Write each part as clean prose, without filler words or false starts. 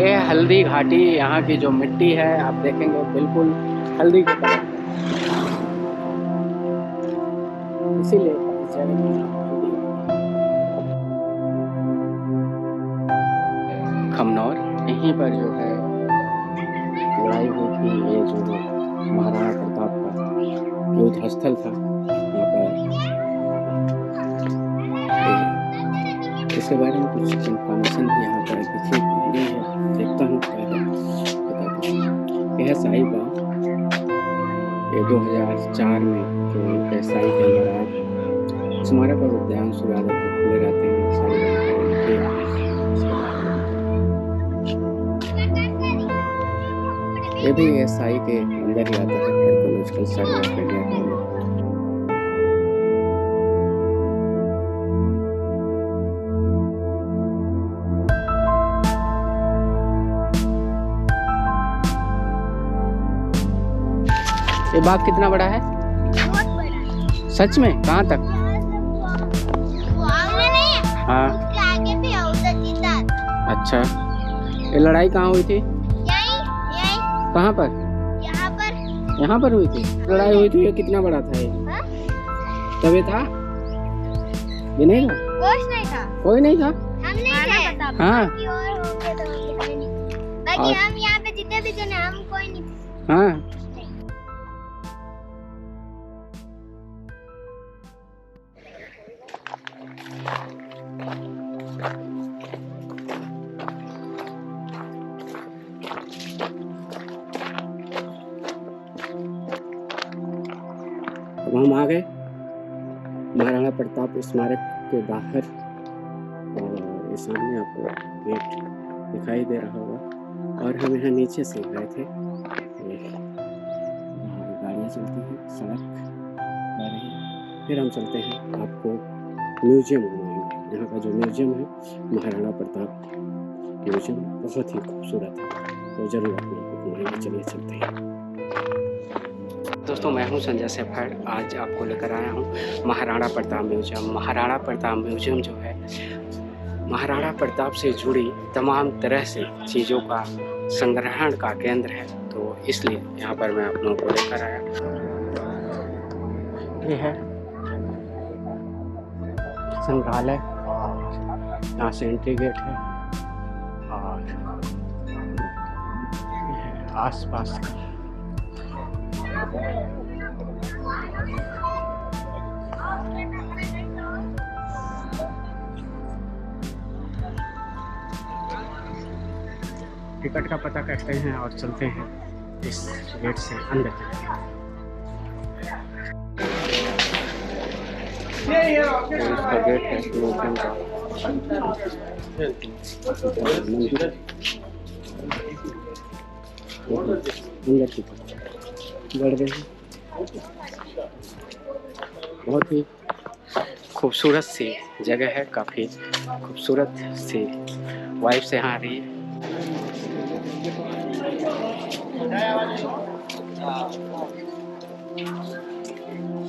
ये है हल्दी घाटी। यहाँ की जो मिट्टी है आप देखेंगे बिल्कुल हल्दी की तरह, इसीलिए इस जगह का नाम हल्दी घाटी। खमनौर, यहीं पर जो है लड़ाई हुई थी। ये जो महाराणा प्रताप का युद्ध स्थल था, यहाँ पर इसके बारे में कुछ इंफॉर्मेशन भी यहाँ पर लिखी हुई है। देखता हूँ पहले बताता हूँ। यह साहिबा ये 2004 में जो साई के अंदर आए, स्मारक और उद्यान सुरादर को खुले रहते हैं। ये भी साई के अंदर ही आता है, आर्कियोलॉजिकल सर्वे ऑफ इंडिया के अंदर। ये बाग कितना बड़ा है? बहुत बड़ा है। सच में? कहाँ तक? हाँ। उसके आगे भी है, उधर जीता। अच्छा, ये लड़ाई कहाँ हुई थी? यहीं कहाँ पर? यहाँ पर हुई थी लड़ाई हुई थी। ये कितना बड़ा था ये? हाँ? तभी था? ये नहीं था? कुछ नहीं था। कोई नहीं था? हम नहीं थे। हाँ। बाकी और होंगे तो होंगे, हमें नहीं। बाकी हम यहाँ पे जितने भी जने हम कोई नहीं थे। हाँ। अब हम आ गए महाराणा प्रताप स्मारक के बाहर, और ये सामने आपको गेट दिखाई दे रहा होगा। और हम यहाँ नीचे से गए थे, गाड़ियाँ चलती हैं, सड़क जा रही है। फिर हम चलते हैं, आपको म्यूजियम घुमाएंगे। यहाँ का जो म्यूजियम है महाराणा प्रताप म्यूजियम, बहुत ही खूबसूरत है, तो जरूर अपने आपको घुमाएंगे। चलिए चलते हैं। दोस्तों, मैं हूं संजय सेफर्ड। आज आपको लेकर आया हूं महाराणा प्रताप म्यूजियम। महाराणा प्रताप म्यूजियम जो है महाराणा प्रताप से जुड़ी तमाम तरह से चीज़ों का संग्रहण का केंद्र है, तो इसलिए यहाँ पर मैं आप लोगों को लेकर आया। ये है संग्रहालय, यहाँ से एंट्री गेट है, और ये है आसपास का टिकट का पता करते हैं और चलते हैं इस गेट से अंदर। इसका गेट है म्यूजियम का। अंदर की बढ़ गए हैं। बहुत ही खूबसूरत सी जगह है, काफ़ी खूबसूरत सी वाइब से यहाँ आ रही है।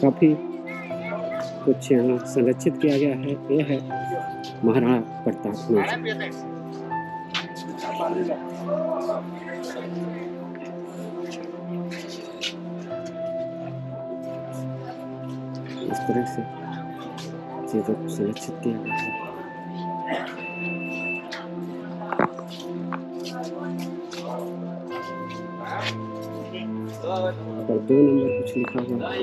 काफ़ी कुछ यहाँ संरक्षित किया गया है। ये है महाराणा प्रताप म्यूजियम। इस तरह से चीज़ों को सुरक्षित किया गया है। और 2 नंबर कुछ लिखा हुआ है।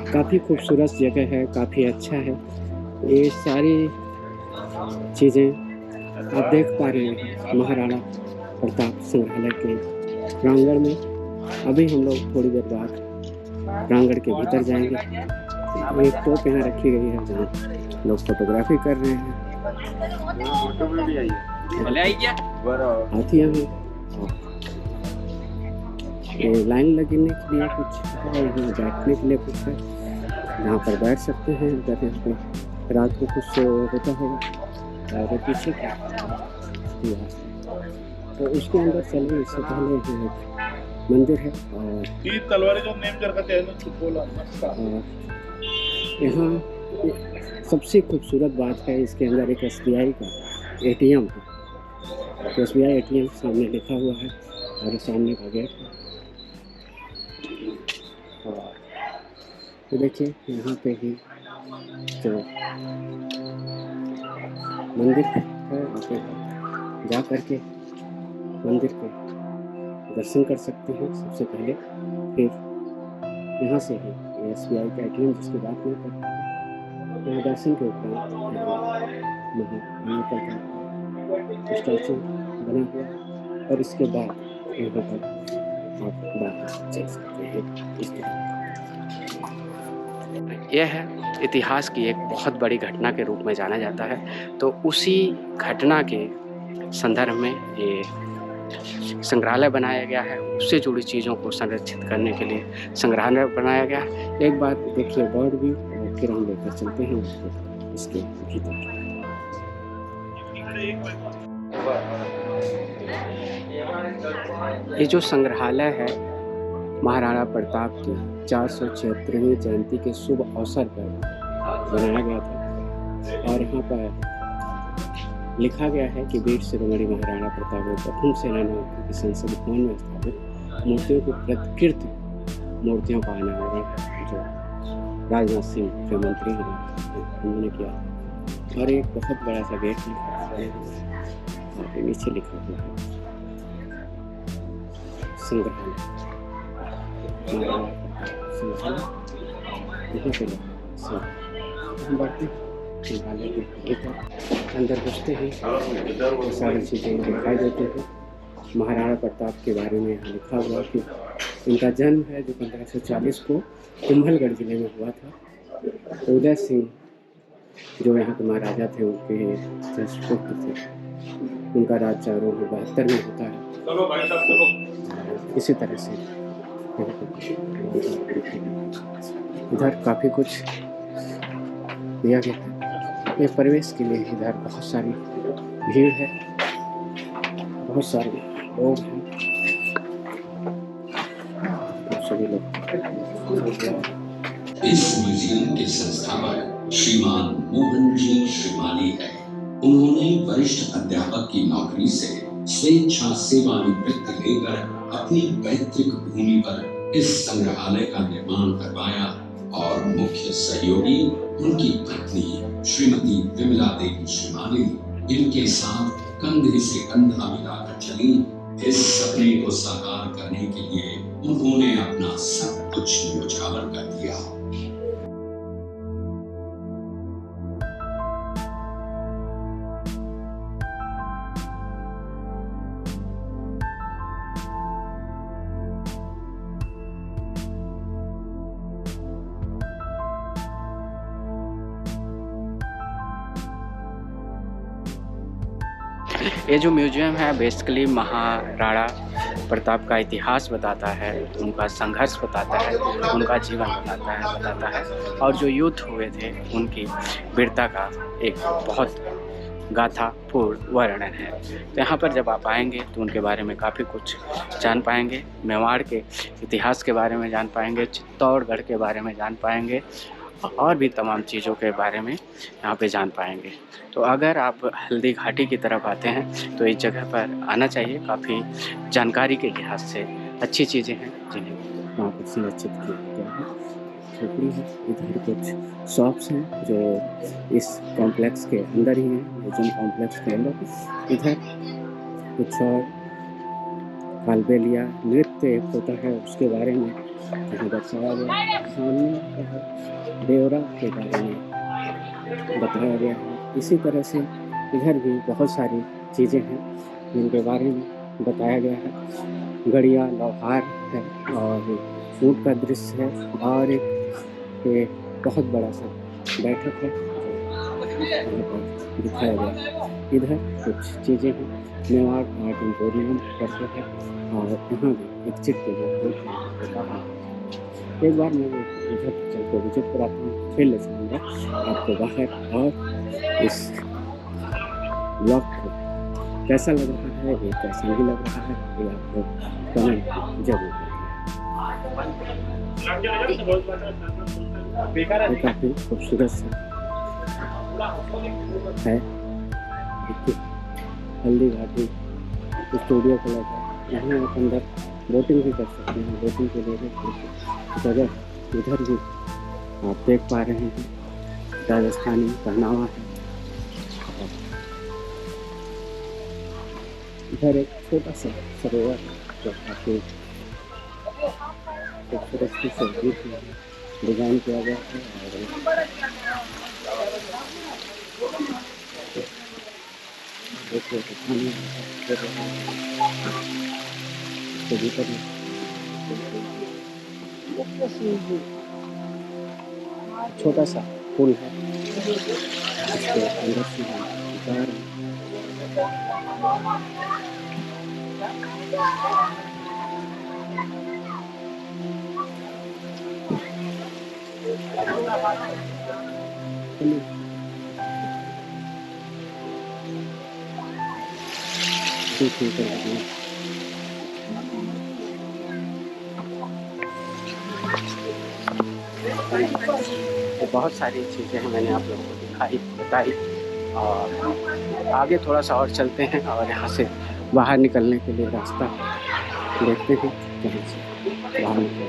काफ़ी खूबसूरत जगह है, काफ़ी अच्छा है। ये सारी चीज़ें आप देख पा रहे हैं महाराणा प्रताप संग्रहालय के प्रांगण में। अभी हम लोग थोड़ी देर बाद प्रांगण के भीतर जाएंगे। एक तोप यहाँ रखी गई है जहाँ लोग फोटोग्राफी कर रहे हैं। हाथियाँ हैं, ये लाइन लगने के लिए कुछ है, यहाँ बैठने के लिए कुछ है, यहाँ पर बैठ सकते हैं अगर यहाँ पे रात को कुछ होता होगा। और पीछे क्या तो उसके अंदर चलिए। इससे पहले यहाँ मंदिर है, और यहाँ सबसे खूबसूरत बात है इसके अंदर एक SBI का ATM है। तो SBI ATM सामने लिखा हुआ है और ये सामने का गेट है। और तो देखिए यहाँ पे ही जो मंदिर है वहाँ पे जा कर के मंदिर के दर्शन कर सकते हैं सबसे पहले। फिर यहाँ से ही SBI का ATM जिसकी बात मैं कर रहा हूँ, यहाँ दर्शन के उपरांत महाकाल का स्टैचू बना हुआ और इसके बाद यहाँ पर आप वापस चल सकते हैं इस तरह। यह है इतिहास की एक बहुत बड़ी घटना के रूप में जाना जाता है। तो उसी घटना के संदर्भ में ये संग्रहालय बनाया गया है। उससे जुड़ी चीज़ों को संरक्षित करने के लिए संग्रहालय बनाया गया है। एक बार देखिए बर्ड व्यू और फिर हम लेकर चलते हैं उसको इसके भीतर। ये जो संग्रहालय है महाराणा प्रताप की 476वीं जयंती के शुभ अवसर पर बनाया गया था और यहाँ पर लिखा गया है कि वीर शिरोमणि महाराणा प्रताप प्रथम सेनानायक की संसद भवन में स्थापित मूर्तियों को प्रतिकृत मूर्तियों का अनावरण जो राजनाथ सिंह गृह मंत्री उन्होंने किया और एक बहुत बड़ा सा गेट है और नीचे लिखा हुआ है संग्रहालय। हम बढ़ते संग्रहालय के भीतर अंदर घुसते हैं तो सारी चीज़ें दिखाई देती हैं। महाराणा प्रताप के बारे में यहाँ लिखा हुआ कि उनका जन्म है जो 1540 को कुंभलगढ़ जिले में हुआ था। उदय सिंह जो यहाँ के महाराजा थे उनके ज्येष्ठ पुत्र थे। उनका राज 472 में होता है। इसी तरह से इधर काफ़ी कुछ दिया गया है। ये प्रवेश के लिए इधर बहुत सारी भीड़ है, बहुत सारे लोग हैं, सभी लोग। इस म्यूजियम के संस्थापक श्रीमान मोहन जी श्रीमाली है। उन्होंने वरिष्ठ अध्यापक की नौकरी से स्वेच्छा सेवानिवृत्ति लेकर अपनी पैतृक भूमि पर इस संग्रहालय का निर्माण करवाया और मुख्य सहयोगी उनकी पत्नी श्रीमती विमला देवी श्रीमाली इनके साथ कंधे से कंधा मिलाकर चली। इस सपने को साकार करने के लिए उन्होंने अपना सब कुछ न्योछावर कर दिया। ये जो म्यूजियम है बेसिकली महाराणा प्रताप का इतिहास बताता है, उनका संघर्ष बताता है, उनका जीवन बताता है और जो युद्ध हुए थे उनकी वीरता का एक बहुत गाथापूर्ण वर्णन है। तो यहाँ पर जब आप आएंगे तो उनके बारे में काफ़ी कुछ जान पाएंगे। मेवाड़ के इतिहास के बारे में जान पाएंगे, चित्तौड़गढ़ के बारे में जान पाएंगे और भी तमाम चीज़ों के बारे में यहाँ पे जान पाएंगे। तो अगर आप हल्दी घाटी की तरफ आते हैं तो इस जगह पर आना चाहिए। काफ़ी जानकारी के लिहाज से अच्छी चीज़ें हैं जिन्हें वहाँ पर संरक्षित किया गया है। झोपड़ी है, इधर कुछ शॉप्स हैं जो इस कॉम्प्लेक्स के अंदर ही हैं, म्यूजियम कॉम्प्लेक्स के अंदर। इधर कुछ और कालबेलिया नृत्य एक होता है उसके बारे में यहाँ दर्शाया गया। सामने देवरा के बारे में बताया गया है। इसी तरह से इधर भी बहुत सारी चीज़ें हैं जिनके बारे में बताया गया है। गड़िया लौहार है और ऊँट का दृश्य है और एक बहुत बड़ा सा बैठक है दिखाया गया। इधर कुछ चीज़ें हैं, मेवाड़ आर्ट एम्पोरियम करके है और यहाँ भी एक चिट के एक बार मैं इधर चल के विजिट कराता हूँ, फिर ले जाऊँगा आपको बाहर और इस ब्लॉग को कैसा लग रहा है ये कैसा नहीं लग रहा है ये आपको कमेंट जरूर करें। काफ़ी खूबसूरत सा है। देखिए हल्दी घाटी स्टूडियो क्लब है, यहाँ आप अंदर बोटिंग भी कर सकते हैं। बोटिंग के लिए भी जगह इधर भी आप देख पा रहे हैं राजस्थानी पहनावा है। इधर एक छोटा सा सरोवर है जो काफी खूबसूरत से डिजाइन किया गया है। देखिए पानी के भीतर छोटा सा पुल है, इसके अंदर से हम जा रहे हैं। तो बहुत सारी चीज़ें हैं मैंने आप लोगों को दिखाई बताई, और आगे थोड़ा सा और चलते हैं और यहाँ से बाहर निकलने के लिए रास्ता देखते हैं कहीं से बाहर निकल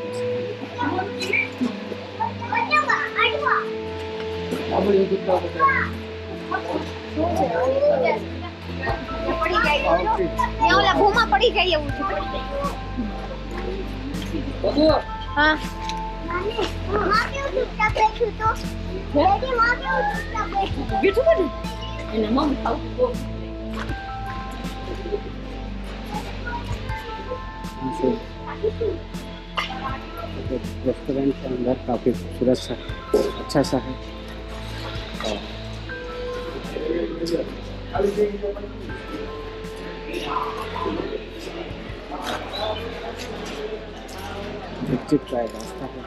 घूमा पड़ी जाइए। हाँ रेस्टोरेंट के अंदर काफ़ी खूबसूरत सा अच्छा सा है। एग्जिट का रास्ता है।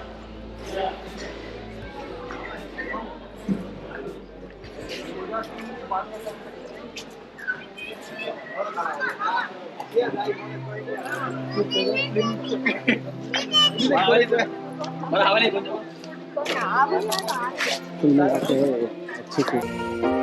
कुल मिला के अच्छी थी।